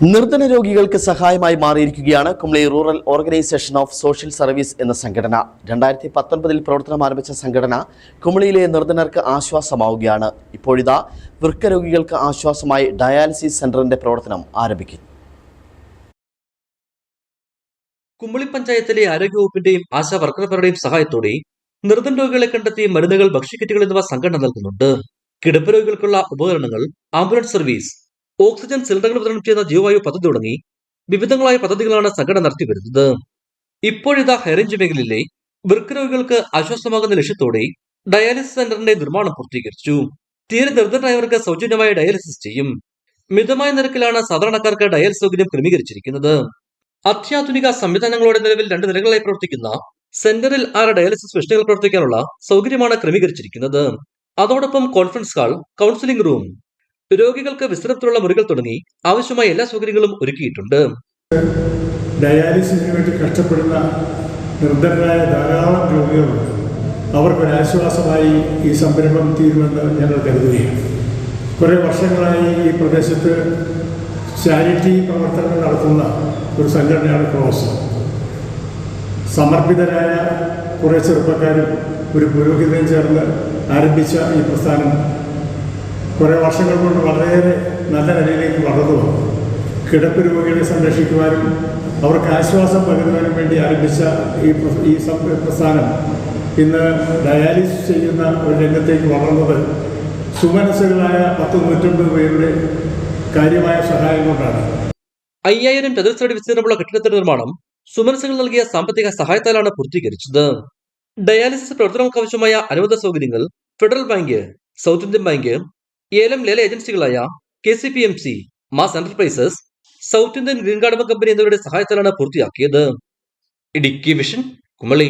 നിർധന രോഗികൾക്ക് സഹായമായി മാറിയിരിക്കുകയാണ് Kumily rural organisation of social service എന്ന സംഘടന. 2019 പ്രവർത്തനം ആരംഭിച്ച സംഘടന കുമളിയിലെ നിർധനർക്ക് ആശ്വാസമാവുകയാണ്. ഇപ്പോഴിതാ വൃക്ക രോഗികൾക്ക് ആശ്വാസമായി ഡയാലിസിസ് സെന്ററിന്റെ പ്രവർത്തനം ആരംഭിക്കുന്നു. കുമളി പഞ്ചായത്തിലെ ആരോഗ്യവകുപ്പിന്റെയും ആശാ വർക്കർമാരുടെയും സഹായത്തോടെ നിർധന രോഗികളെ കണ്ടെത്തി മരുന്നുകൾ, ഭക്ഷ്യക്കിറ്റുകൾ എന്നിവ സംഘടന നൽകുന്നുണ്ട്. കിടപ്പ് രോഗികൾക്കുള്ള ഉപകരണങ്ങൾ, ആംബുലൻസ് സർവീസ്, ഓക്സിജൻ സിലിണ്ടറുകൾ വിതരണം ചെയ്യുന്ന ജീവവായു പദ്ധതി തുടങ്ങി വിവിധങ്ങളായ പദ്ധതികളാണ് സംഘടന നടത്തിവരുന്നത്. ഇപ്പോഴിതാ ഹൈറേഞ്ച് മേഖലയിലെ വൃക്ക രോഗികൾക്ക് ആശ്വാസമാകുന്ന ലക്ഷ്യത്തോടെ ഡയാലിസിസ് സെന്ററിന്റെ നിർമ്മാണം പൂർത്തീകരിച്ചു. തീരെ നിർധനരായവർക്ക് സൗജന്യമായ ഡയാലിസിസ് ചെയ്യും. മിതമായ നിരക്കിലാണ് സാധാരണക്കാർക്ക് ഡയാലിസിസ് സൗകര്യം ക്രമീകരിച്ചിരിക്കുന്നത്. അത്യാധുനിക സംവിധാനങ്ങളോടെ നിലവിൽ 2 നിലകളായി പ്രവർത്തിക്കുന്ന സെന്ററിൽ 6 ഡയാലിസിസ് മെഷീനുകൾ പ്രവർത്തിക്കാനുള്ള സൗകര്യമാണ് ക്രമീകരിച്ചിരിക്കുന്നത്. അതോടൊപ്പം കോൺഫറൻസ് ഹാൾ, കൗൺസിലിംഗ് റൂം, രോഗികൾക്ക് വിശ്രമത്തിലുള്ള മുറികൾ തുടങ്ങി ആവശ്യമായ എല്ലാ സൗകര്യങ്ങളും ഒരുക്കിയിട്ടുണ്ട്. ഡയാലിസിസിന് വേണ്ടി കഷ്ടപ്പെടുന്ന നിർധനരായ ധാരാളം രോഗികളുണ്ട്. അവർക്കൊരാശ്വാസമായി ഈ സംരംഭം തീരുമെന്ന് ഞങ്ങൾ കരുതുകയാണ്. കുറേ വർഷങ്ങളായി ഈ പ്രദേശത്ത് ചാരിറ്റി പ്രവർത്തനങ്ങൾ നടത്തുന്ന ഒരു സംഘടനയാണ് ക്രോസ്. സമർപ്പിതരായ കുറേ ചെറുപ്പക്കാരും ഒരു പുരോഹിതനും ചേർന്ന് ആരംഭിച്ച ഈ പ്രസ്ഥാനം കുറേ വർഷങ്ങൾ കൊണ്ട് വളരെയേറെ നല്ല നിലയിലേക്ക് വളർന്നു വന്നു. കിടപ്പ് രോഗികളെ സംരക്ഷിക്കുവാനും അവർക്ക് ആശ്വാസം പകരുവാനും വേണ്ടി ആരംഭിച്ച ഈ പ്രസ്ഥാനം ഇന്ന് ഡയാലിസിസ് ചെയ്യുന്ന ഒരു രംഗത്തേക്ക് വളർന്നത് സുമനസ്സുകളായ 100-150 പേരുടെ കാര്യമായ സഹായം കൊണ്ടാണ്. 5000 ചതുരശ്രടി വിസ്തീർണമുള്ള കെട്ടിടത്തിന്റെ നിർമ്മാണം സുമനസ്സുകൾ നൽകിയ സാമ്പത്തിക സഹായത്താലാണ് പൂർത്തീകരിച്ചത്. ഡയാലിസിസ് പ്രവർത്തനങ്ങൾക്ക് ആവശ്യമായ അനുബന്ധ സൗകര്യങ്ങൾ federal bank, south Indian bank, ഏലം ലേല ഏജൻസികളായ KCPMC, mass enterprises, south Indian green card company എന്നിവരുടെ സഹായത്താലാണ് പൂർത്തിയാക്കിയത്. ഇടുക്കി വിഷൻ, കുമളി.